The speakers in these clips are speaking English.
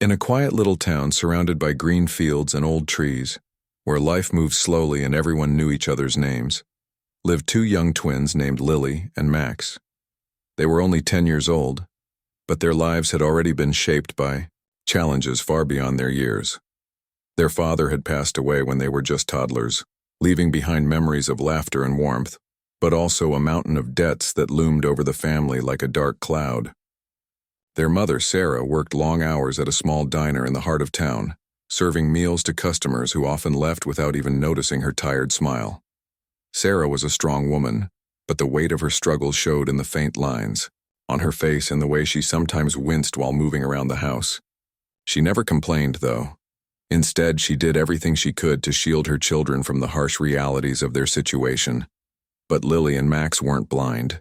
In a quiet little town surrounded by green fields and old trees, where life moved slowly and everyone knew each other's names, lived two young twins named Lily and Max. They were only 10 years old, but their lives had already been shaped by challenges far beyond their years. Their father had passed away when they were just toddlers, leaving behind memories of laughter and warmth, but also a mountain of debts that loomed over the family like a dark cloud. Their mother, Sarah, worked long hours at a small diner in the heart of town, serving meals to customers who often left without even noticing her tired smile. Sarah was a strong woman, but the weight of her struggles showed in the faint lines on her face and the way she sometimes winced while moving around the house. She never complained, though. Instead, she did everything she could to shield her children from the harsh realities of their situation. But Lily and Max weren't blind.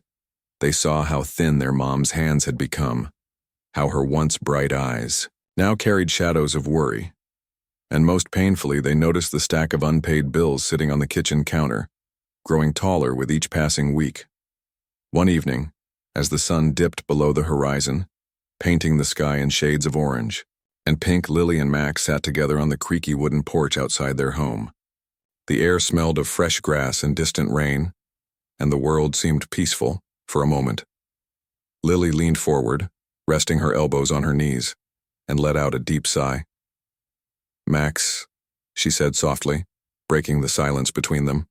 They saw how thin their mom's hands had become, how her once bright eyes now carried shadows of worry. And most painfully, they noticed the stack of unpaid bills sitting on the kitchen counter, growing taller with each passing week. One evening, as the sun dipped below the horizon, painting the sky in shades of orange and pink, Lily and Max sat together on the creaky wooden porch outside their home. The air smelled of fresh grass and distant rain, and the world seemed peaceful for a moment. Lily leaned forward, resting her elbows on her knees, and let out a deep sigh. "Max," she said softly, breaking the silence between them.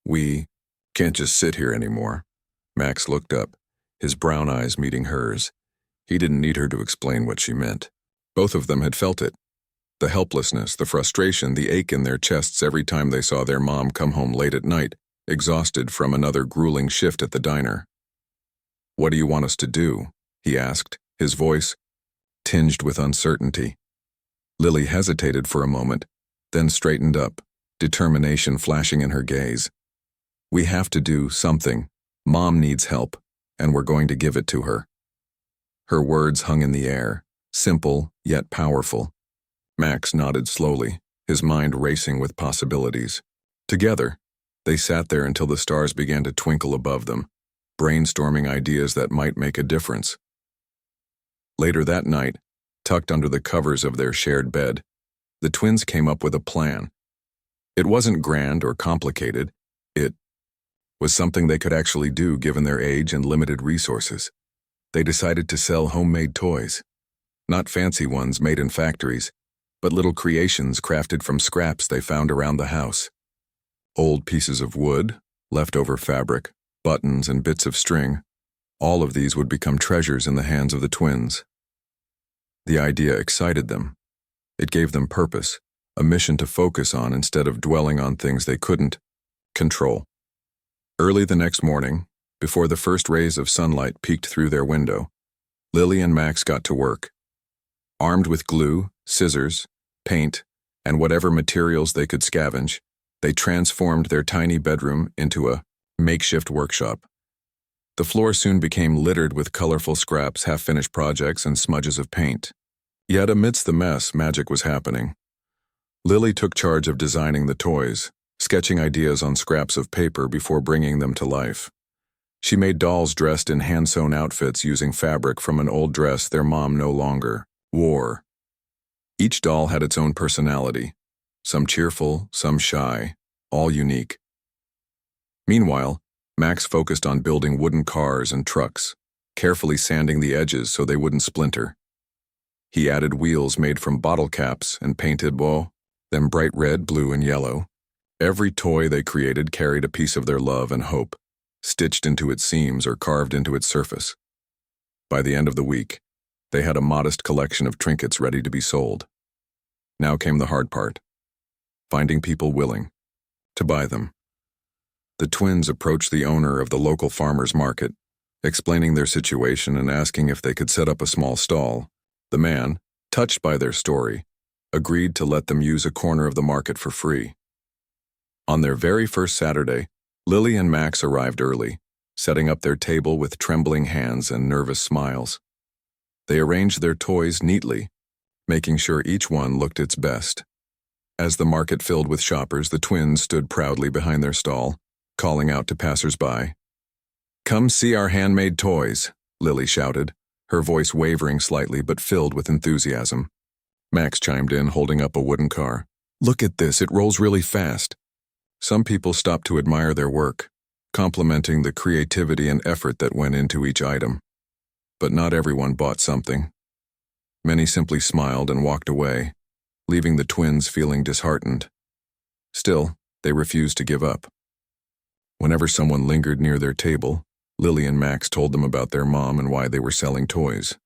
"We can't just sit here anymore." Max looked up, his brown eyes meeting hers. He didn't need her to explain what she meant. Both of them had felt it. The helplessness, the frustration, the ache in their chests every time they saw their mom come home late at night, exhausted from another grueling shift at the diner. "What do you want us to do?" he asked, his voice tinged with uncertainty. Lily hesitated for a moment, then straightened up, determination flashing in her gaze. "We have to do something. Mom needs help, and we're going to give it to her." Her words hung in the air, simple yet powerful. Max nodded slowly, his mind racing with possibilities. Together, they sat there until the stars began to twinkle above them, brainstorming ideas that might make a difference. Later that night, tucked under the covers of their shared bed, the twins came up with a plan. It wasn't grand or complicated. It was something they could actually do given their age and limited resources. They decided to sell homemade toys. Not fancy ones made in factories, but little creations crafted from scraps they found around the house. Old pieces of wood, leftover fabric, buttons, and bits of string, all of these would become treasures in the hands of the twins. The idea excited them. It gave them purpose, a mission to focus on instead of dwelling on things they couldn't control. Early the next morning, before the first rays of sunlight peeked through their window, Lily and Max got to work. Armed with glue, scissors, paint, and whatever materials they could scavenge, they transformed their tiny bedroom into a makeshift workshop. The floor soon became littered with colorful scraps, half-finished projects, and smudges of paint. Yet amidst the mess, magic was happening. Lily took charge of designing the toys, sketching ideas on scraps of paper before bringing them to life. She made dolls dressed in hand-sewn outfits using fabric from an old dress their mom no longer wore. Each doll had its own personality, some cheerful, some shy, all unique. Meanwhile, Max focused on building wooden cars and trucks, carefully sanding the edges so they wouldn't splinter. He added wheels made from bottle caps and painted them bright red, blue, and yellow. Every toy they created carried a piece of their love and hope, stitched into its seams or carved into its surface. By the end of the week, they had a modest collection of trinkets ready to be sold. Now came the hard part: finding people willing to buy them. The twins approached the owner of the local farmer's market, explaining their situation and asking if they could set up a small stall. The man, touched by their story, agreed to let them use a corner of the market for free. On their very first Saturday, Lily and Max arrived early, setting up their table with trembling hands and nervous smiles. They arranged their toys neatly, making sure each one looked its best. As the market filled with shoppers, the twins stood proudly behind their stall, calling out to passers-by. "Come see our handmade toys," Lily shouted, her voice wavering slightly but filled with enthusiasm. Max chimed in, holding up a wooden car. Look at this, it rolls really fast. Some people stopped to admire their work, complimenting the creativity and effort that went into each item. But not everyone bought something. Many simply smiled and walked away, leaving the twins feeling disheartened. Still, they refused to give up. Whenever someone lingered near their table, Lily and Max told them about their mom and why they were selling toys.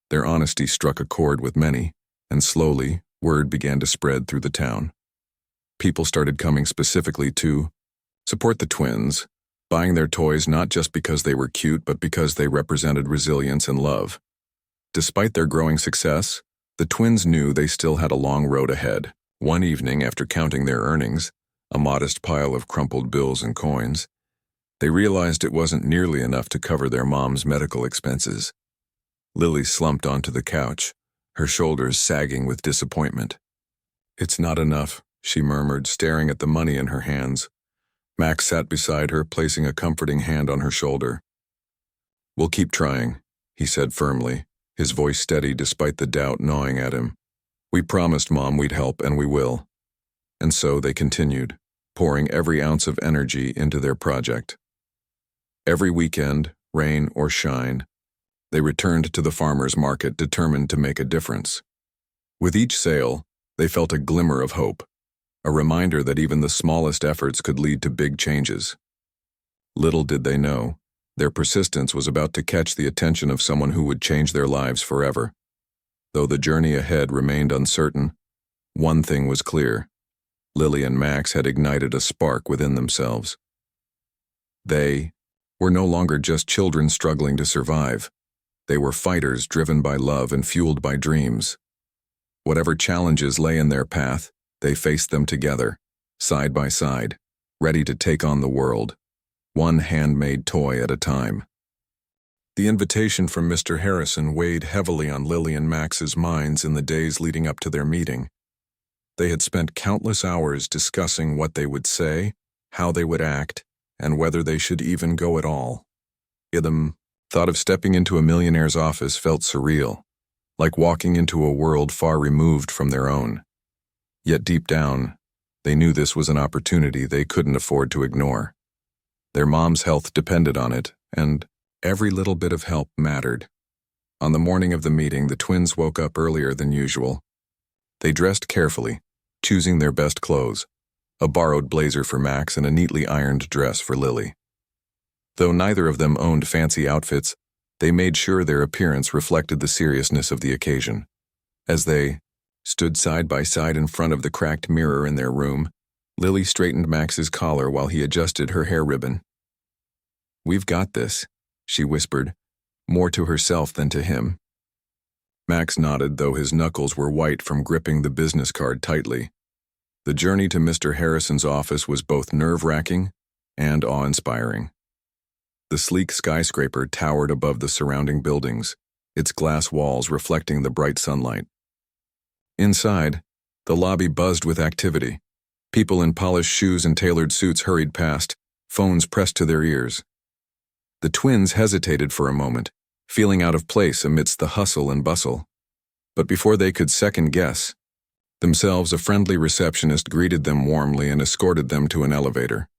Their honesty struck a chord with many, and slowly, word began to spread through the town. People started coming specifically to support the twins, buying their toys not just because they were cute but because they represented resilience and love. Despite their growing success, the twins knew they still had a long road ahead. One evening, after counting their earnings, a modest pile of crumpled bills and coins, they realized it wasn't nearly enough to cover their mom's medical expenses. Lily slumped onto the couch, her shoulders sagging with disappointment. It's not enough, she murmured, staring at the money in her hands. Max sat beside her, placing a comforting hand on her shoulder. We'll keep trying, he said firmly, his voice steady despite the doubt gnawing at him. We promised Mom we'd help, and we will. And so they continued, pouring every ounce of energy into their project. Every weekend, rain or shine, they returned to the farmers' market determined to make a difference. With each sale, they felt a glimmer of hope, a reminder that even the smallest efforts could lead to big changes. Little did they know, their persistence was about to catch the attention of someone who would change their lives forever. Though the journey ahead remained uncertain, one thing was clear. Lily and Max had ignited a spark within themselves. They were no longer just children struggling to survive. They were fighters driven by love and fueled by dreams. Whatever challenges lay in their path, they faced them together, side by side, ready to take on the world, one handmade toy at a time. The invitation from Mr. Harrison weighed heavily on Lily and Max's minds in the days leading up to their meeting. They had spent countless hours discussing what they would say, how they would act, and whether they should even go at all. The thought of stepping into a millionaire's office felt surreal, like walking into a world far removed from their own. Yet deep down, they knew this was an opportunity they couldn't afford to ignore. Their mom's health depended on it, and every little bit of help mattered. On the morning of the meeting, the twins woke up earlier than usual. They dressed carefully, choosing their best clothes, a borrowed blazer for Max and a neatly ironed dress for Lily. Though neither of them owned fancy outfits, they made sure their appearance reflected the seriousness of the occasion. As they stood side by side in front of the cracked mirror in their room, Lily straightened Max's collar while he adjusted her hair ribbon. "We've got this," she whispered, more to herself than to him. Max nodded, though his knuckles were white from gripping the business card tightly. The journey to Mr. Harrison's office was both nerve-wracking and awe-inspiring. The sleek skyscraper towered above the surrounding buildings, its glass walls reflecting the bright sunlight. Inside, the lobby buzzed with activity. People in polished shoes and tailored suits hurried past, phones pressed to their ears. The twins hesitated for a moment, feeling out of place amidst the hustle and bustle. But before they could second-guess themselves, a friendly receptionist greeted them warmly and escorted them to an elevator.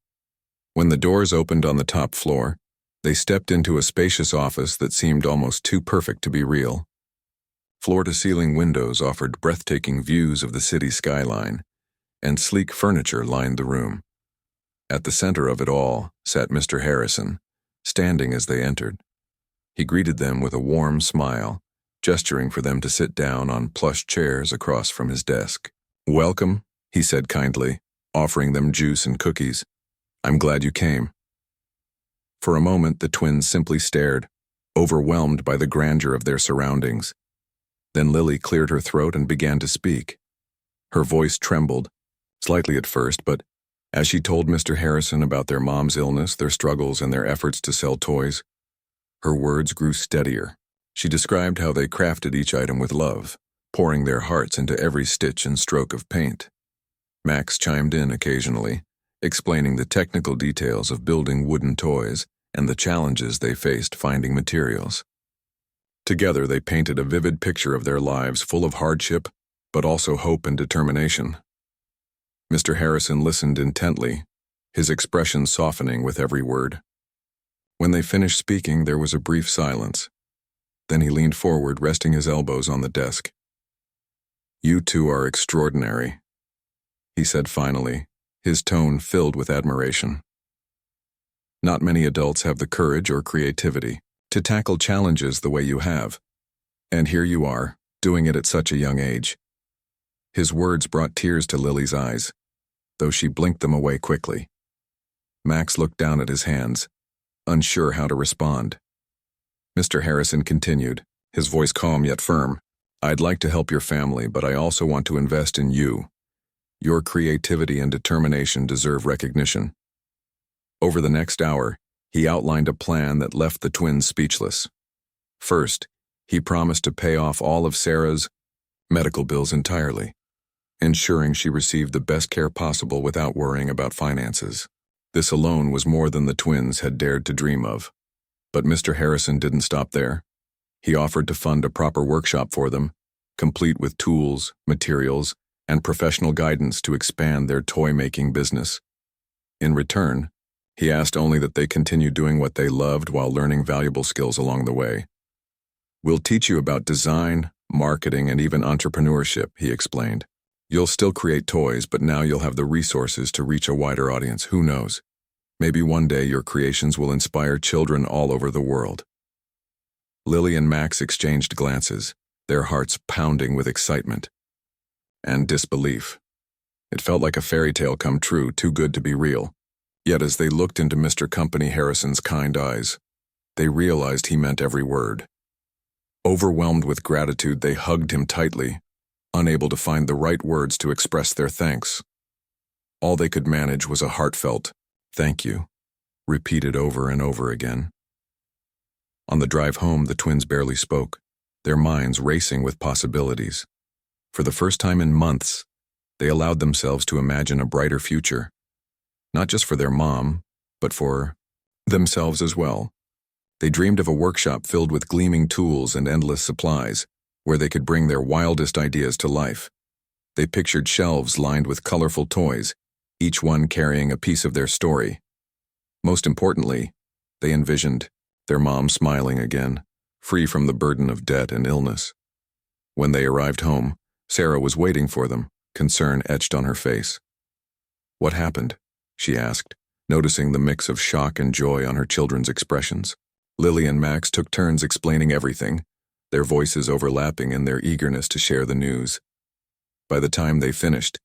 When the doors opened on the top floor, they stepped into a spacious office that seemed almost too perfect to be real. Floor-to-ceiling windows offered breathtaking views of the city skyline, and sleek furniture lined the room. At the center of it all sat Mr. Harrison, standing as they entered. He greeted them with a warm smile, gesturing for them to sit down on plush chairs across from his desk. "Welcome," he said kindly, offering them juice and cookies. "I'm glad you came." For a moment, the twins simply stared, overwhelmed by the grandeur of their surroundings. Then Lily cleared her throat and began to speak. Her voice trembled, slightly at first, but as she told Mr. Harrison about their mom's illness, their struggles, and their efforts to sell toys, her words grew steadier. She described how they crafted each item with love, pouring their hearts into every stitch and stroke of paint. Max chimed in occasionally, explaining the technical details of building wooden toys and the challenges they faced finding materials. Together, they painted a vivid picture of their lives full of hardship, but also hope and determination. Mr. Harrison listened intently, his expression softening with every word. When they finished speaking, there was a brief silence. Then he leaned forward, resting his elbows on the desk. "You two are extraordinary," he said finally, his tone filled with admiration. "Not many adults have the courage or creativity to tackle challenges the way you have. And here you are, doing it at such a young age." His words brought tears to Lily's eyes, though she blinked them away quickly. Max looked down at his hands, unsure how to respond. Mr. Harrison continued, his voice calm yet firm. "I'd like to help your family, but I also want to invest in you. Your creativity and determination deserve recognition." Over the next hour, he outlined a plan that left the twins speechless. First, he promised to pay off all of Sarah's medical bills entirely, ensuring she received the best care possible without worrying about finances. This alone was more than the twins had dared to dream of. But Mr. Harrison didn't stop there. He offered to fund a proper workshop for them, complete with tools, materials, and professional guidance to expand their toy-making business. In return, he asked only that they continue doing what they loved while learning valuable skills along the way. "We'll teach you about design, marketing, and even entrepreneurship," he explained. "You'll still create toys, but now you'll have the resources to reach a wider audience. Who knows? Maybe one day your creations will inspire children all over the world." Lily and Max exchanged glances, their hearts pounding with excitement and disbelief. It felt like a fairy tale come true, too good to be real. Yet as they looked into Mr. Company Harrison's kind eyes, they realized he meant every word. Overwhelmed with gratitude, they hugged him tightly, unable to find the right words to express their thanks. All they could manage was a heartfelt, "Thank you," repeated over and over again. On the drive home, the twins barely spoke, their minds racing with possibilities. For the first time in months, they allowed themselves to imagine a brighter future, not just for their mom, but for themselves as well. They dreamed of a workshop filled with gleaming tools and endless supplies, where they could bring their wildest ideas to life. They pictured shelves lined with colorful toys, each one carrying a piece of their story. Most importantly, they envisioned their mom smiling again, free from the burden of debt and illness. When they arrived home, Sarah was waiting for them, concern etched on her face. "What happened?" she asked, noticing the mix of shock and joy on her children's expressions. Lily and Max took turns explaining everything, their voices overlapping in their eagerness to share the news. By the time they finished,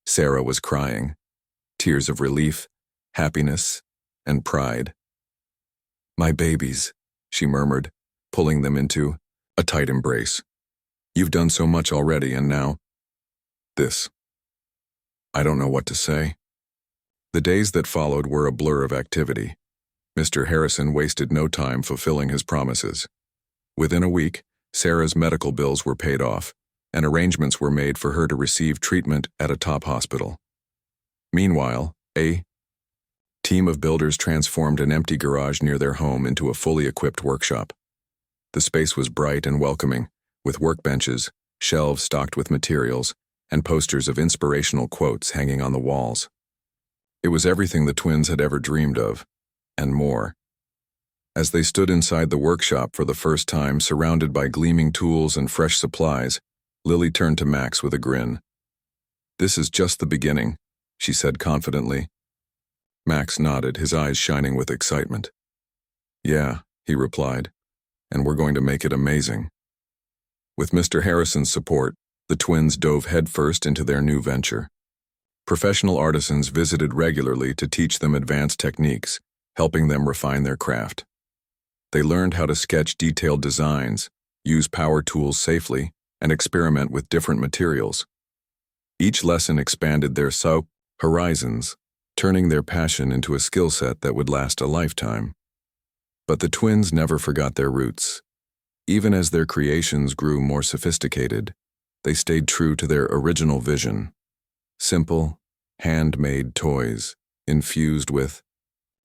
Sarah was crying, tears of relief, happiness, and pride. "My babies," she murmured, pulling them into a tight embrace. "You've done so much already, and now this. I don't know what to say." The days that followed were a blur of activity. Mr. Harrison wasted no time fulfilling his promises. Within a week, Sarah's medical bills were paid off, and arrangements were made for her to receive treatment at a top hospital. Meanwhile, a team of builders transformed an empty garage near their home into a fully equipped workshop. The space was bright and welcoming, with workbenches, shelves stocked with materials, and posters of inspirational quotes hanging on the walls. It was everything the twins had ever dreamed of, and more. As they stood inside the workshop for the first time, surrounded by gleaming tools and fresh supplies, Lily turned to Max with a grin. "This is just the beginning," she said confidently. Max nodded, his eyes shining with excitement. "Yeah," he replied, "and we're going to make it amazing." With Mr. Harrison's support, the twins dove headfirst into their new venture. Professional artisans visited regularly to teach them advanced techniques, helping them refine their craft. They learned how to sketch detailed designs, use power tools safely, and experiment with different materials. Each lesson expanded their horizons, turning their passion into a skill set that would last a lifetime. But the twins never forgot their roots. Even as their creations grew more sophisticated, they stayed true to their original vision. Simple, handmade toys, infused with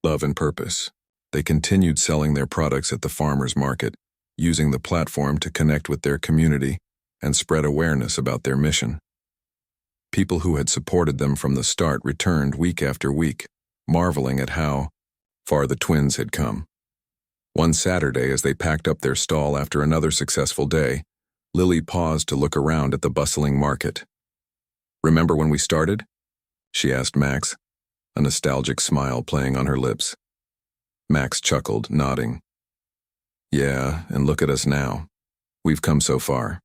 love and purpose. They continued selling their products at the farmers market, using the platform to connect with their community and spread awareness about their mission. People who had supported them from the start returned week after week, marveling at how far the twins had come. One Saturday, as they packed up their stall after another successful day, Lily paused to look around at the bustling market. "Remember when we started?" she asked Max, a nostalgic smile playing on her lips. Max chuckled, nodding. "Yeah, and look at us now. We've come so far."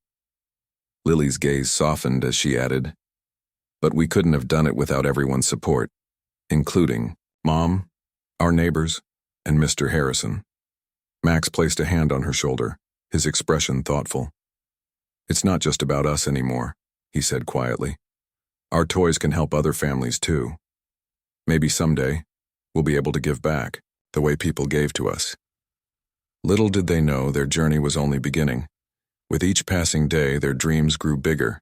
Lily's gaze softened as she added, "But we couldn't have done it without everyone's support, including Mom, our neighbors, and Mr. Harrison." Max placed a hand on her shoulder, his expression thoughtful. "It's not just about us anymore," he said quietly. "Our toys can help other families too. Maybe someday, we'll be able to give back, the way people gave to us." Little did they know their journey was only beginning. With each passing day, their dreams grew bigger,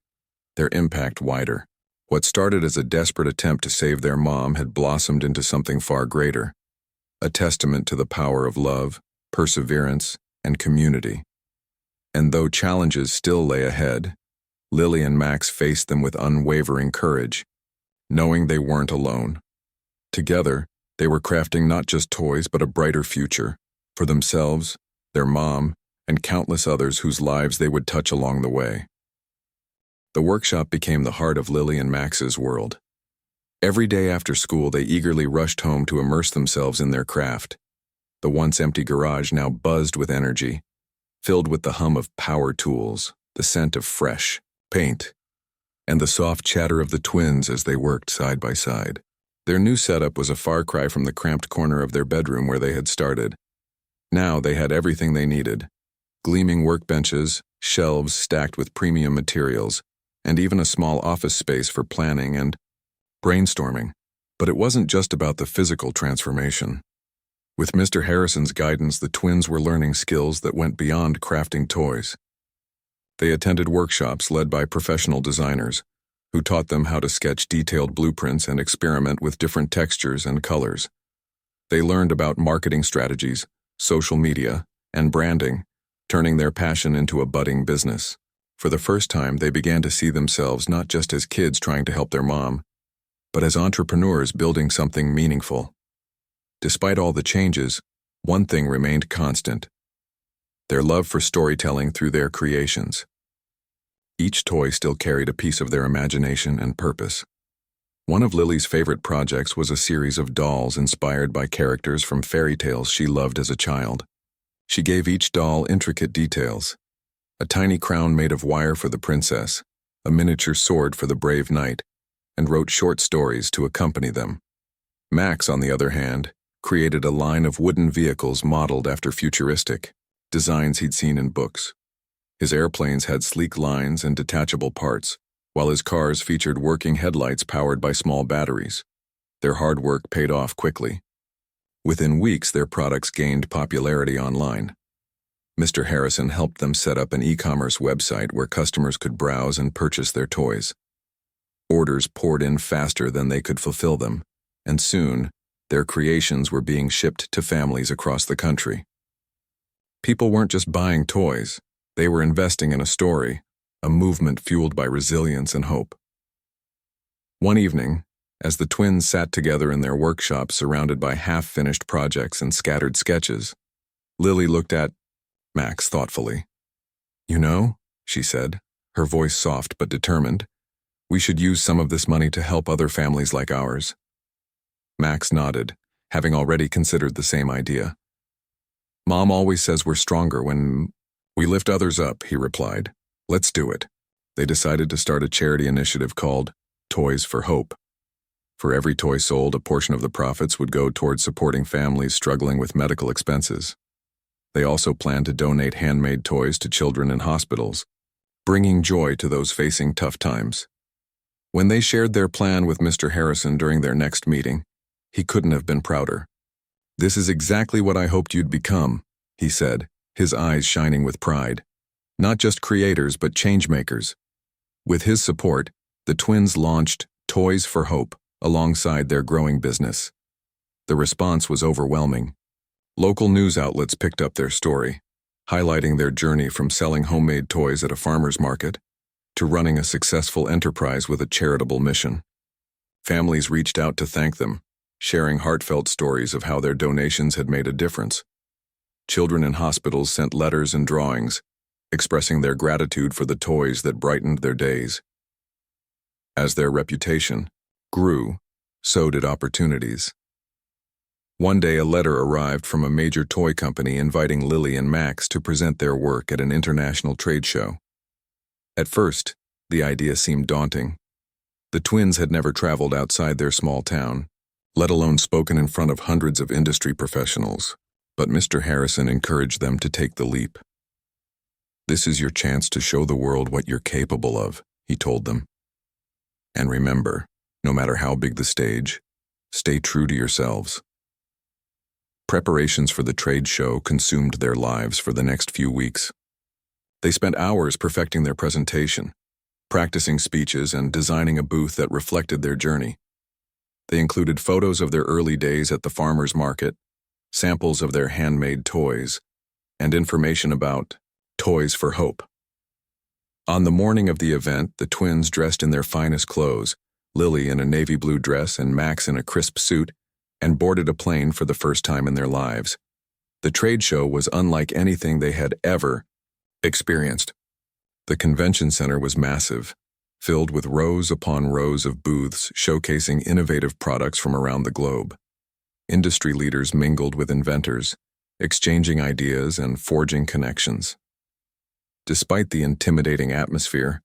their impact wider. What started as a desperate attempt to save their mom had blossomed into something far greater, a testament to the power of love, perseverance, and community. And though challenges still lay ahead, Lily and Max faced them with unwavering courage, knowing they weren't alone. Together, they were crafting not just toys but a brighter future, for themselves, their mom, and countless others whose lives they would touch along the way. The workshop became the heart of Lily and Max's world. Every day after school, they eagerly rushed home to immerse themselves in their craft. The once empty garage now buzzed with energy, filled with the hum of power tools, the scent of fresh paint, and the soft chatter of the twins as they worked side by side. Their new setup was a far cry from the cramped corner of their bedroom where they had started. Now they had everything they needed: gleaming workbenches, shelves stacked with premium materials, and even a small office space for planning and brainstorming. But it wasn't just about the physical transformation. With Mr. Harrison's guidance, the twins were learning skills that went beyond crafting toys. They attended workshops led by professional designers, who taught them how to sketch detailed blueprints and experiment with different textures and colors. They learned about marketing strategies, social media, and branding, turning their passion into a budding business. For the first time, they began to see themselves not just as kids trying to help their mom, but as entrepreneurs building something meaningful. Despite all the changes, one thing remained constant: their love for storytelling through their creations. Each toy still carried a piece of their imagination and purpose. One of Lily's favorite projects was a series of dolls inspired by characters from fairy tales she loved as a child. She gave each doll intricate details: a tiny crown made of wire for the princess, a miniature sword for the brave knight, and wrote short stories to accompany them. Max, on the other hand, created a line of wooden vehicles modeled after futuristic designs he'd seen in books. His airplanes had sleek lines and detachable parts, while his cars featured working headlights powered by small batteries. Their hard work paid off quickly. Within weeks, their products gained popularity online. Mr. Harrison helped them set up an e-commerce website where customers could browse and purchase their toys. Orders poured in faster than they could fulfill them, and soon, their creations were being shipped to families across the country. People weren't just buying toys, they were investing in a story, a movement fueled by resilience and hope. One evening, as the twins sat together in their workshop surrounded by half-finished projects and scattered sketches, Lily looked at Max thoughtfully. "You know," she said, her voice soft but determined, "we should use some of this money to help other families like ours." Max nodded, having already considered the same idea. "Mom always says we're stronger when we lift others up," he replied. "Let's do it." They decided to start a charity initiative called Toys for Hope. For every toy sold, a portion of the profits would go towards supporting families struggling with medical expenses. They also planned to donate handmade toys to children in hospitals, bringing joy to those facing tough times. When they shared their plan with Mr. Harrison during their next meeting, he couldn't have been prouder. "This is exactly what I hoped you'd become," he said, his eyes shining with pride. "Not just creators, but changemakers." With his support, the twins launched Toys for Hope alongside their growing business. The response was overwhelming. Local news outlets picked up their story. highlighting their journey from selling homemade toys at a farmer's market to running a successful enterprise with a charitable mission. Families reached out to thank them, sharing heartfelt stories of how their donations had made a difference. Children in hospitals sent letters and drawings, expressing their gratitude for the toys that brightened their days. As their reputation grew, so did opportunities. One day, a letter arrived from a major toy company inviting Lily and Max to present their work at an international trade show. At first, the idea seemed daunting. The twins had never traveled outside their small town, let alone spoken in front of hundreds of industry professionals, but Mr. Harrison encouraged them to take the leap. "This is your chance to show the world what you're capable of," he told them. "And remember, no matter how big the stage, stay true to yourselves." Preparations for the trade show consumed their lives for the next few weeks. They spent hours perfecting their presentation, practicing speeches and designing a booth that reflected their journey. They included photos of their early days at the farmer's market, samples of their handmade toys, and information about Toys for Hope. On the morning of the event, the twins dressed in their finest clothes, Lily in a navy blue dress and Max in a crisp suit, and boarded a plane for the first time in their lives. The trade show was unlike anything they had ever experienced. The convention center was massive, filled with rows upon rows of booths showcasing innovative products from around the globe. Industry leaders mingled with inventors, exchanging ideas and forging connections. Despite the intimidating atmosphere,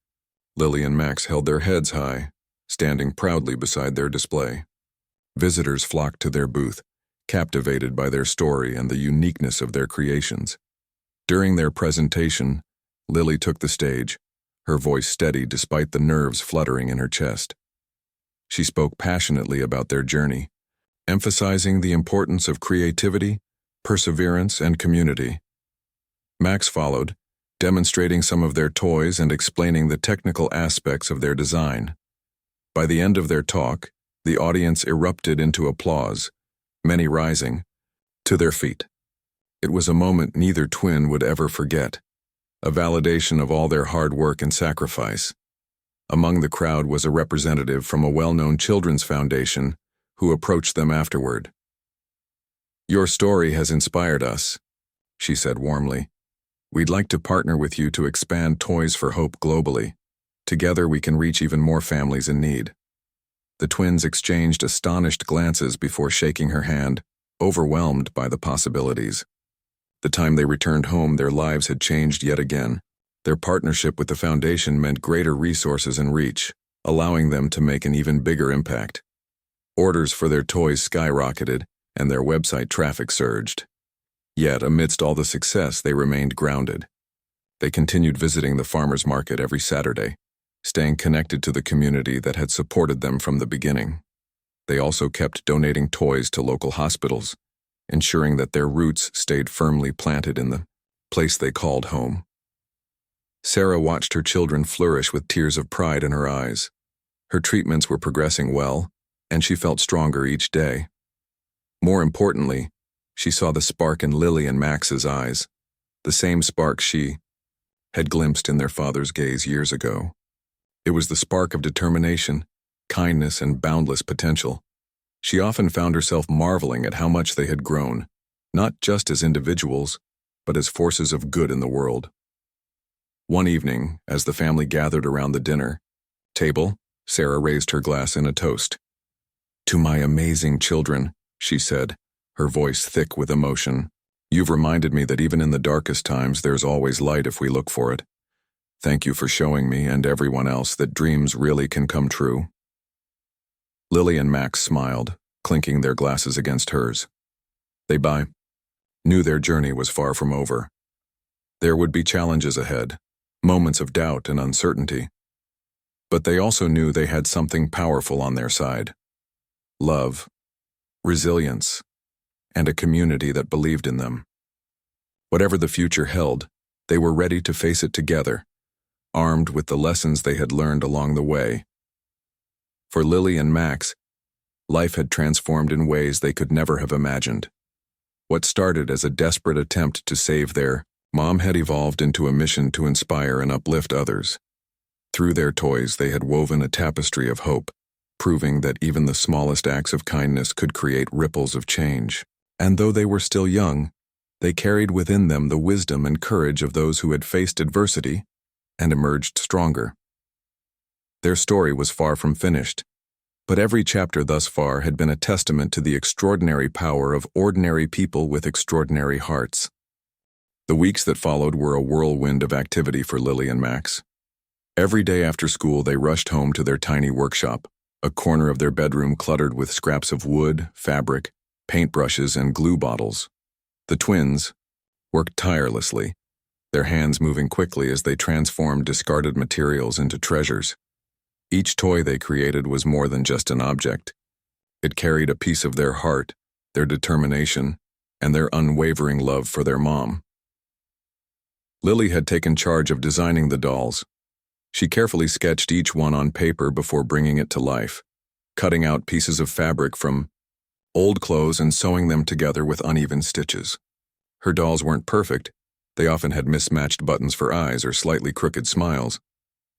Lily and Max held their heads high, standing proudly beside their display. Visitors flocked to their booth, captivated by their story and the uniqueness of their creations. During their presentation, Lily took the stage, her voice steady despite the nerves fluttering in her chest. She spoke passionately about their journey, emphasizing the importance of creativity, perseverance, and community. Max followed, demonstrating some of their toys and explaining the technical aspects of their design. By the end of their talk, the audience erupted into applause, many rising to their feet. It was a moment neither twin would ever forget, a validation of all their hard work and sacrifice. Among the crowd was a representative from a well-known children's foundation who approached them afterward. "Your story has inspired us," she said warmly. "We'd like to partner with you to expand Toys for Hope globally. Together we can reach even more families in need." The twins exchanged astonished glances before shaking her hand, overwhelmed by the possibilities. The time they returned home, their lives had changed yet again. Their partnership with the foundation meant greater resources and reach, allowing them to make an even bigger impact. Orders for their toys skyrocketed, and their website traffic surged. Yet, amidst all the success, they remained grounded. They continued visiting the farmer's market every Saturday, staying connected to the community that had supported them from the beginning. They also kept donating toys to local hospitals, ensuring that their roots stayed firmly planted in the place they called home. Sarah watched her children flourish with tears of pride in her eyes. Her treatments were progressing well, and she felt stronger each day. More importantly, she saw the spark in Lily and Max's eyes, the same spark she had glimpsed in their father's gaze years ago. It was the spark of determination, kindness, and boundless potential. She often found herself marveling at how much they had grown, not just as individuals, but as forces of good in the world. One evening, as the family gathered around the dinner table, Sarah raised her glass in a toast. "To my amazing children," she said, her voice thick with emotion. "You've reminded me that even in the darkest times there's always light if we look for it. Thank you for showing me and everyone else that dreams really can come true." Lily and Max smiled, clinking their glasses against hers. They knew their journey was far from over. There would be challenges ahead, moments of doubt and uncertainty. But they also knew they had something powerful on their side: love, resilience, and a community that believed in them. Whatever the future held, they were ready to face it together, armed with the lessons they had learned along the way. For Lily and Max, life had transformed in ways they could never have imagined. What started as a desperate attempt to save their Mom had evolved into a mission to inspire and uplift others. Through their toys, they had woven a tapestry of hope, proving that even the smallest acts of kindness could create ripples of change. And though they were still young, they carried within them the wisdom and courage of those who had faced adversity and emerged stronger. Their story was far from finished, but every chapter thus far had been a testament to the extraordinary power of ordinary people with extraordinary hearts. The weeks that followed were a whirlwind of activity for Lily and Max. Every day after school, they rushed home to their tiny workshop, a corner of their bedroom cluttered with scraps of wood, fabric, paintbrushes, and glue bottles. The twins worked tirelessly, their hands moving quickly as they transformed discarded materials into treasures. Each toy they created was more than just an object. It carried a piece of their heart, their determination, and their unwavering love for their mom. Lily had taken charge of designing the dolls. She carefully sketched each one on paper before bringing it to life, cutting out pieces of fabric from old clothes and sewing them together with uneven stitches. Her dolls weren't perfect. They often had mismatched buttons for eyes or slightly crooked smiles,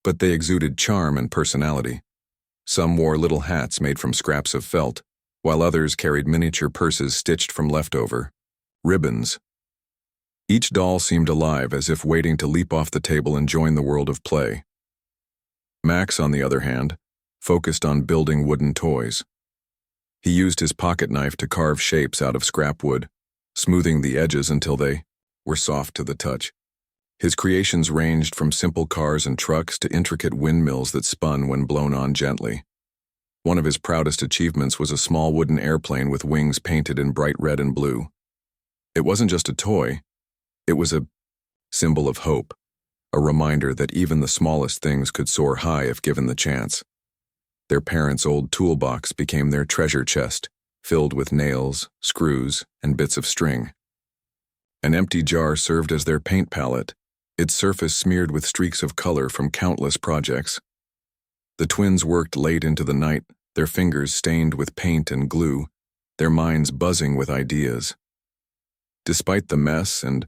but they exuded charm and personality. Some wore little hats made from scraps of felt, while others carried miniature purses stitched from leftover ribbons. Each doll seemed alive, as if waiting to leap off the table and join the world of play. Max, on the other hand, focused on building wooden toys. He used his pocket knife to carve shapes out of scrap wood, smoothing the edges until they were soft to the touch. His creations ranged from simple cars and trucks to intricate windmills that spun when blown on gently. One of his proudest achievements was a small wooden airplane with wings painted in bright red and blue. It wasn't just a toy, it was a symbol of hope, a reminder that even the smallest things could soar high if given the chance. Their parents' old toolbox became their treasure chest, filled with nails, screws, and bits of string. An empty jar served as their paint palette, its surface smeared with streaks of color from countless projects. The twins worked late into the night, their fingers stained with paint and glue, their minds buzzing with ideas. Despite the mess and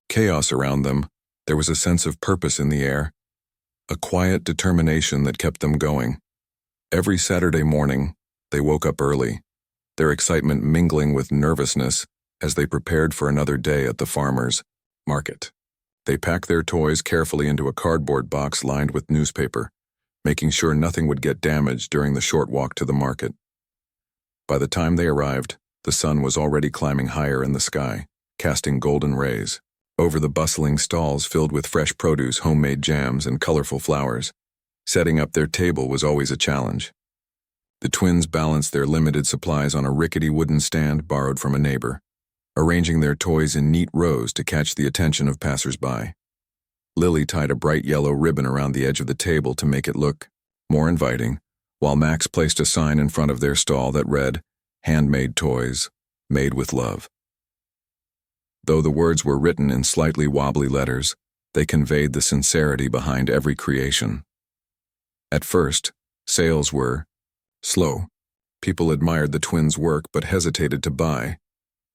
chaos around them, there was a sense of purpose in the air, a quiet determination that kept them going. Every Saturday morning, they woke up early, their excitement mingling with nervousness as they prepared for another day at the farmer's market. They packed their toys carefully into a cardboard box lined with newspaper, making sure nothing would get damaged during the short walk to the market. By the time they arrived, the sun was already climbing higher in the sky, casting golden rays over the bustling stalls filled with fresh produce, homemade jams, and colorful flowers. Setting up their table was always a challenge. The twins balanced their limited supplies on a rickety wooden stand borrowed from a neighbor, arranging their toys in neat rows to catch the attention of passers-by. Lily tied a bright yellow ribbon around the edge of the table to make it look more inviting, while Max placed a sign in front of their stall that read, "Handmade toys, made with love." Though the words were written in slightly wobbly letters, they conveyed the sincerity behind every creation. At first, sales were slow. People admired the twins' work but hesitated to buy,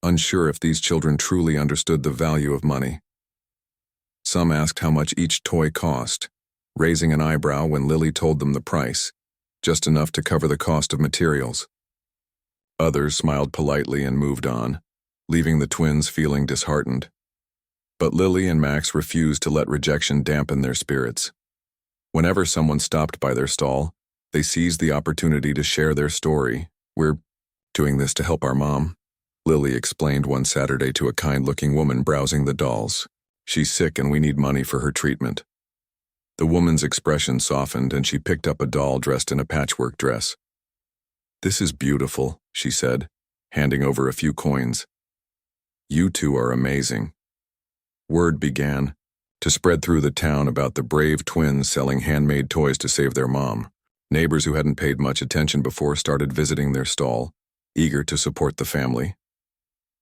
unsure if these children truly understood the value of money. Some asked how much each toy cost, raising an eyebrow when Lily told them the price, just enough to cover the cost of materials. Others smiled politely and moved on, leaving the twins feeling disheartened. But Lily and Max refused to let rejection dampen their spirits. Whenever someone stopped by their stall, they seized the opportunity to share their story. "We're doing this to help our mom," Lily explained one Saturday to a kind-looking woman browsing the dolls. "She's sick and we need money for her treatment." The woman's expression softened and she picked up a doll dressed in a patchwork dress. "This is beautiful," she said, handing over a few coins. "You two are amazing." Word began to spread through the town about the brave twins selling handmade toys to save their mom. Neighbors who hadn't paid much attention before started visiting their stall, eager to support the family.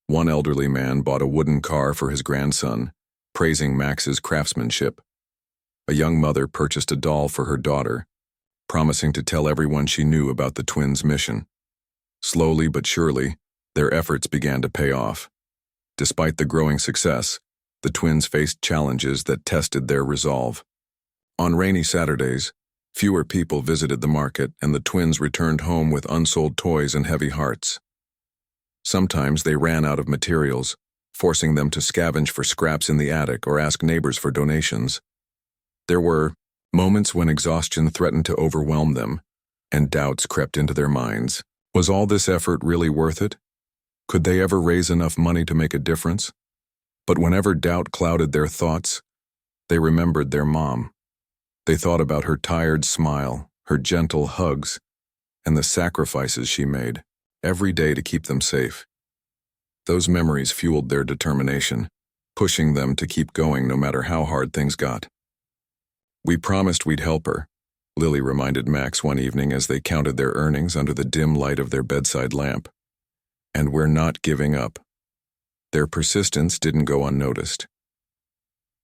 One elderly man bought a wooden car for his grandson, praising Max's craftsmanship. A young mother purchased a doll for her daughter, promising to tell everyone she knew about the twins' mission. Slowly but surely, their efforts began to pay off. Despite the growing success, the twins faced challenges that tested their resolve. On rainy Saturdays, fewer people visited the market and the twins returned home with unsold toys and heavy hearts. Sometimes they ran out of materials, forcing them to scavenge for scraps in the attic or ask neighbors for donations. There were moments when exhaustion threatened to overwhelm them, and doubts crept into their minds. Was all this effort really worth it? Could they ever raise enough money to make a difference? But whenever doubt clouded their thoughts, they remembered their mom. They thought about her tired smile, her gentle hugs, and the sacrifices she made every day to keep them safe. Those memories fueled their determination, pushing them to keep going no matter how hard things got. "We promised we'd help her," Lily reminded Max one evening as they counted their earnings under the dim light of their bedside lamp. "And we're not giving up." Their persistence didn't go unnoticed.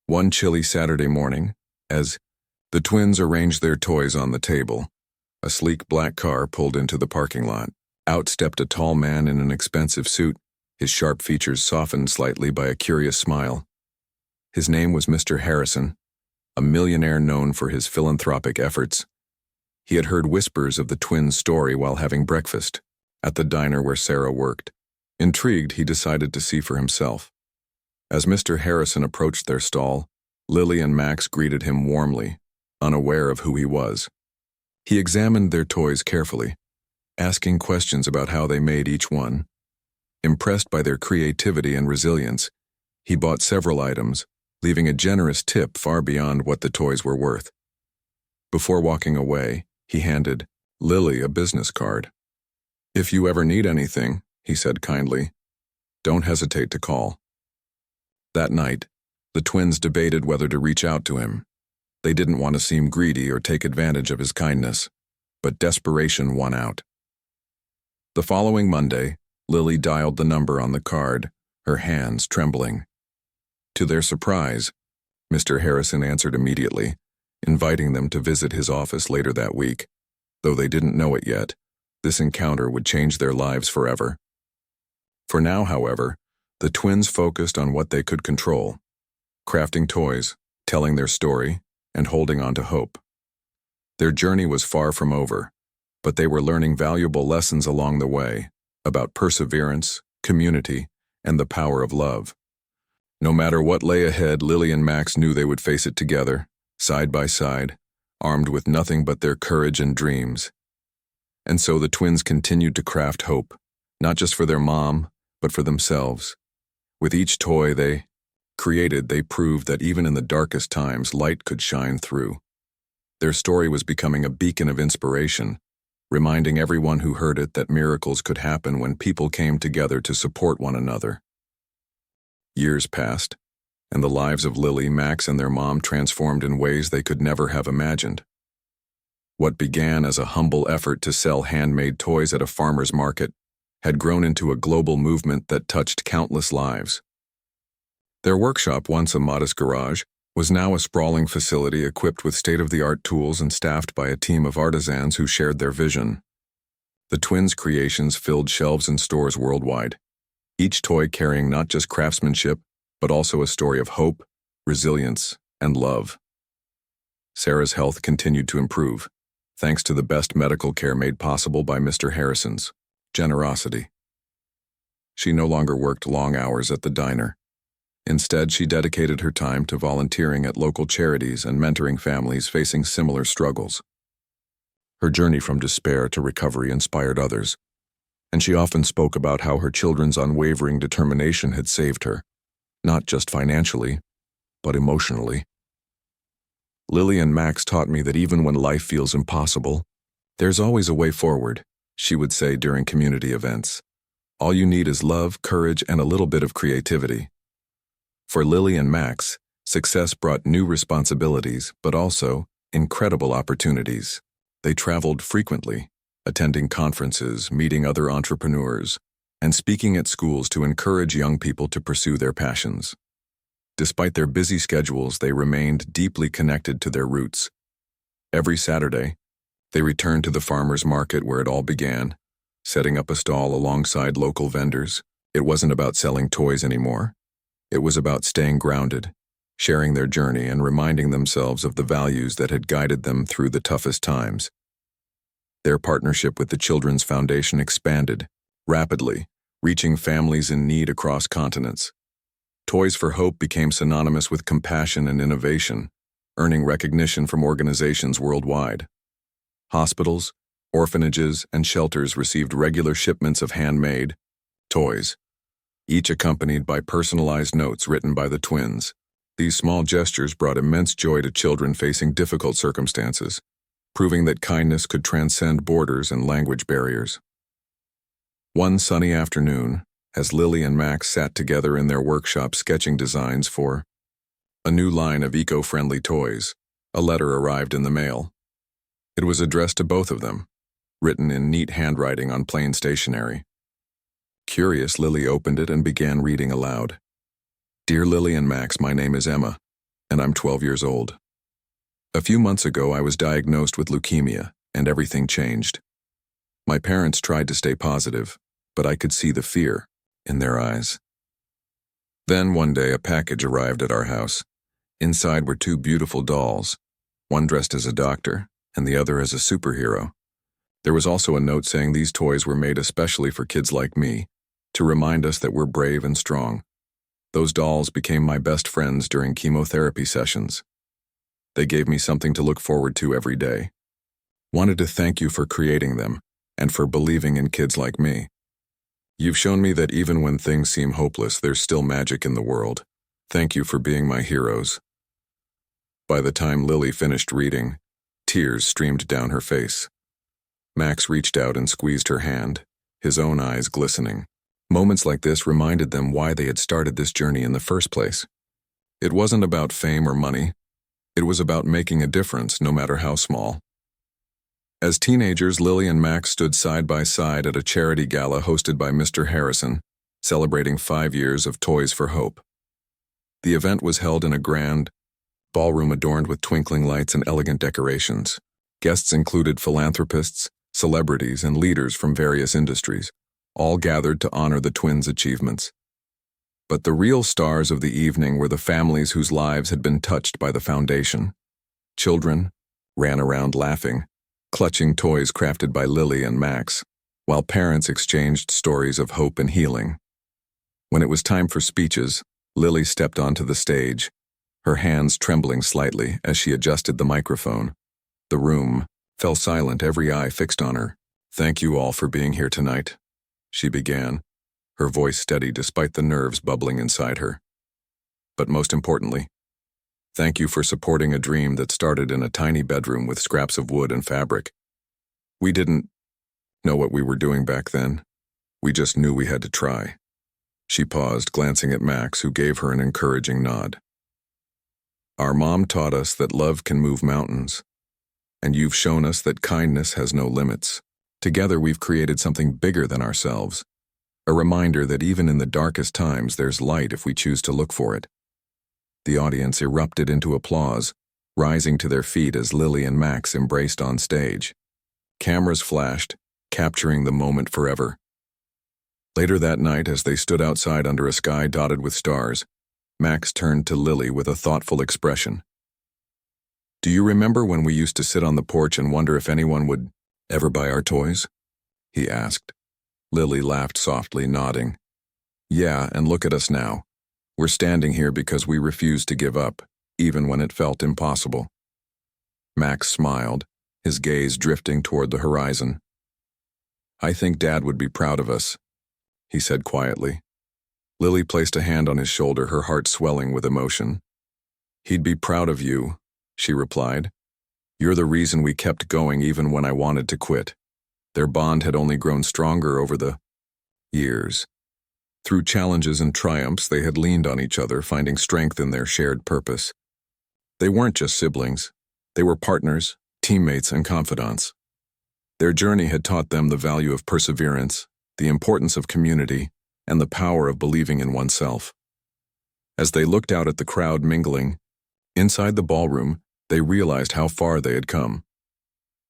One chilly Saturday morning, as the twins arranged their toys on the table, a sleek black car pulled into the parking lot. Out stepped a tall man in an expensive suit, his sharp features softened slightly by a curious smile. His name was Mr. Harrison, a millionaire known for his philanthropic efforts. He had heard whispers of the twins' story while having breakfast at the diner where Sarah worked. Intrigued, he decided to see for himself. As Mr. Harrison approached their stall, Lily and Max greeted him warmly, unaware of who he was. He examined their toys carefully, asking questions about how they made each one. Impressed by their creativity and resilience, he bought several items, leaving a generous tip far beyond what the toys were worth. Before walking away, he handed Lily a business card. "If you ever need anything," he said kindly, "don't hesitate to call." That night, the twins debated whether to reach out to him. They didn't want to seem greedy or take advantage of his kindness, but desperation won out. The following Monday, Lily dialed the number on the card, her hands trembling. To their surprise, Mr. Harrison answered immediately, inviting them to visit his office later that week. Though they didn't know it yet, this encounter would change their lives forever. For now, however, the twins focused on what they could control: crafting toys, telling their story, and holding on to hope. Their journey was far from over, but they were learning valuable lessons along the way about perseverance, community, and the power of love. No matter what lay ahead, Lily and Max knew they would face it together, side by side, armed with nothing but their courage and dreams. And so the twins continued to craft hope, not just for their mom, but for themselves. With each toy they created, they proved that even in the darkest times, light could shine through. Their story was becoming a beacon of inspiration, reminding everyone who heard it that miracles could happen when people came together to support one another. Years passed, and the lives of Lily, Max, and their mom transformed in ways they could never have imagined. What began as a humble effort to sell handmade toys at a farmer's market had grown into a global movement that touched countless lives. Their workshop, once a modest garage, was now a sprawling facility equipped with state-of-the-art tools and staffed by a team of artisans who shared their vision. The twins' creations filled shelves in stores worldwide, each toy carrying not just craftsmanship, but also a story of hope, resilience, and love. Sarah's health continued to improve, thanks to the best medical care made possible by Mr. Harrison's generosity. She no longer worked long hours at the diner. Instead, she dedicated her time to volunteering at local charities and mentoring families facing similar struggles. Her journey from despair to recovery inspired others, and she often spoke about how her children's unwavering determination had saved her, not just financially, but emotionally. "Lily and Max taught me that even when life feels impossible, there's always a way forward," she would say during community events. "All you need is love, courage, and a little bit of creativity." For Lily and Max, success brought new responsibilities, but also incredible opportunities. They traveled frequently, attending conferences, meeting other entrepreneurs, and speaking at schools to encourage young people to pursue their passions. Despite their busy schedules, they remained deeply connected to their roots. Every Saturday, they returned to the farmer's market where it all began, setting up a stall alongside local vendors. It wasn't about selling toys anymore. It was about staying grounded, sharing their journey, and reminding themselves of the values that had guided them through the toughest times. Their partnership with the Children's Foundation expanded rapidly, reaching families in need across continents. Toys for Hope became synonymous with compassion and innovation, earning recognition from organizations worldwide. Hospitals, orphanages, and shelters received regular shipments of handmade toys, each accompanied by personalized notes written by the twins. These small gestures brought immense joy to children facing difficult circumstances, proving that kindness could transcend borders and language barriers. One sunny afternoon, as Lily and Max sat together in their workshop sketching designs for a new line of eco-friendly toys, a letter arrived in the mail. It was addressed to both of them, written in neat handwriting on plain stationery. Curious, Lily opened it and began reading aloud. "Dear Lily and Max, my name is Emma, and I'm 12 years old. A few months ago, I was diagnosed with leukemia, and everything changed. My parents tried to stay positive, but I could see the fear in their eyes. Then one day, a package arrived at our house. Inside were two beautiful dolls, one dressed as a doctor and the other as a superhero. There was also a note saying these toys were made especially for kids like me, to remind us that we're brave and strong. Those dolls became my best friends during chemotherapy sessions. They gave me something to look forward to every day. Wanted to thank you for creating them and for believing in kids like me. You've shown me that even when things seem hopeless, there's still magic in the world. Thank you for being my heroes." By the time Lily finished reading, tears streamed down her face. Max reached out and squeezed her hand, his own eyes glistening. Moments like this reminded them why they had started this journey in the first place. It wasn't about fame or money. It was about making a difference, no matter how small. As teenagers, Lily and Max stood side by side at a charity gala hosted by Mr. Harrison, celebrating 5 years of Toys for Hope. The event was held in a grand ballroom adorned with twinkling lights and elegant decorations. Guests included philanthropists, celebrities, and leaders from various industries, all gathered to honor the twins' achievements. But the real stars of the evening were the families whose lives had been touched by the foundation. Children ran around laughing, clutching toys crafted by Lily and Max, while parents exchanged stories of hope and healing. When it was time for speeches, Lily stepped onto the stage, her hands trembling slightly as she adjusted the microphone. The room fell silent, every eye fixed on her. "Thank you all for being here tonight," she began, her voice steady despite the nerves bubbling inside her. "But most importantly, thank you for supporting a dream that started in a tiny bedroom with scraps of wood and fabric. We didn't know what we were doing back then. We just knew we had to try." She paused, glancing at Max, who gave her an encouraging nod. "Our mom taught us that love can move mountains, and you've shown us that kindness has no limits. Together we've created something bigger than ourselves, a reminder that even in the darkest times there's light if we choose to look for it." The audience erupted into applause, rising to their feet as Lily and Max embraced on stage. Cameras flashed, capturing the moment forever. Later that night, as they stood outside under a sky dotted with stars, Max turned to Lily with a thoughtful expression. "Do you remember when we used to sit on the porch and wonder if anyone would ever buy our toys?" he asked. Lily laughed softly, nodding. "Yeah, and look at us now. We're standing here because we refused to give up, even when it felt impossible." Max smiled, his gaze drifting toward the horizon. "I think Dad would be proud of us," he said quietly. Lily placed a hand on his shoulder, her heart swelling with emotion. "He'd be proud of you," she replied. "You're the reason we kept going even when I wanted to quit." Their bond had only grown stronger over the years. Through challenges and triumphs, they had leaned on each other, finding strength in their shared purpose. They weren't just siblings. They were partners, teammates, and confidants. Their journey had taught them the value of perseverance, the importance of community, and the power of believing in oneself. As they looked out at the crowd mingling inside the ballroom, they realized how far they had come.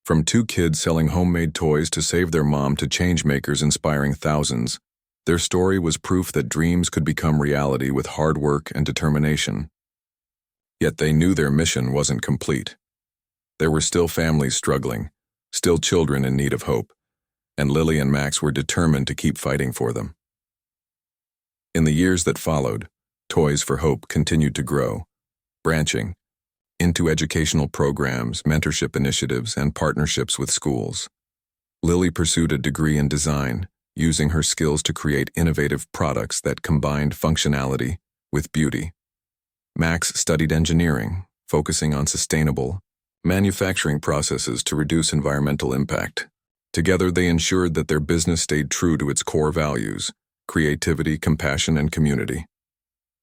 From two kids selling homemade toys to save their mom to change makers inspiring thousands, Their story was proof that dreams could become reality with hard work and determination. Yet they knew their mission wasn't complete. There were still families struggling, still children in need of hope, and Lily and Max were determined to keep fighting for them. In the years that followed, Toys for Hope continued to grow, branching into educational programs, mentorship initiatives, and partnerships with schools. Lily pursued a degree in design, using her skills to create innovative products that combined functionality with beauty. Max studied engineering, focusing on sustainable manufacturing processes to reduce environmental impact. Together, they ensured that their business stayed true to its core values: creativity, compassion, and community.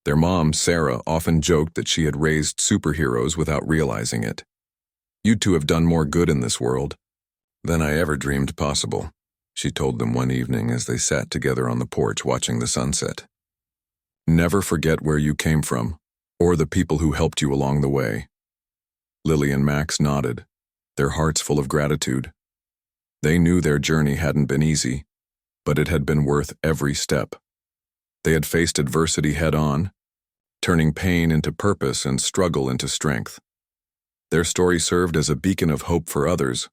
Their mom, Sarah, often joked that she had raised superheroes without realizing it. "You two have done more good in this world than I ever dreamed possible," she told them one evening as they sat together on the porch watching the sunset. "Never forget where you came from, or the people who helped you along the way." Lily and Max nodded, their hearts full of gratitude. They knew their journey hadn't been easy, but it had been worth every step. They had faced adversity head-on, turning pain into purpose and struggle into strength. Their story served as a beacon of hope for others,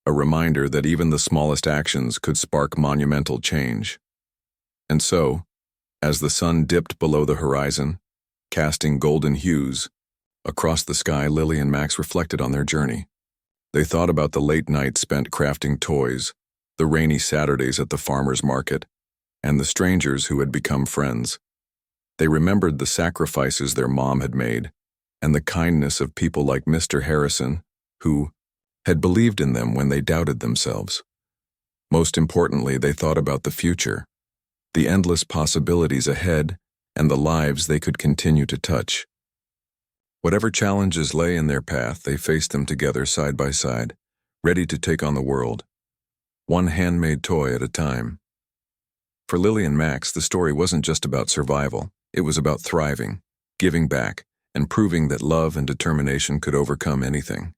a reminder that even the smallest actions could spark monumental change. And so, as the sun dipped below the horizon, casting golden hues across the sky, Lily and Max reflected on their journey. They thought about the late nights spent crafting toys, the rainy Saturdays at the farmer's market, and the strangers who had become friends. They remembered the sacrifices their mom had made, and the kindness of people like Mr. Harrison, who had believed in them when they doubted themselves. Most importantly, they thought about the future, the endless possibilities ahead, and the lives they could continue to touch. Whatever challenges lay in their path, they faced them together side by side, ready to take on the world, one handmade toy at a time. For Lily and Max, the story wasn't just about survival. It was about thriving, giving back, and proving that love and determination could overcome anything.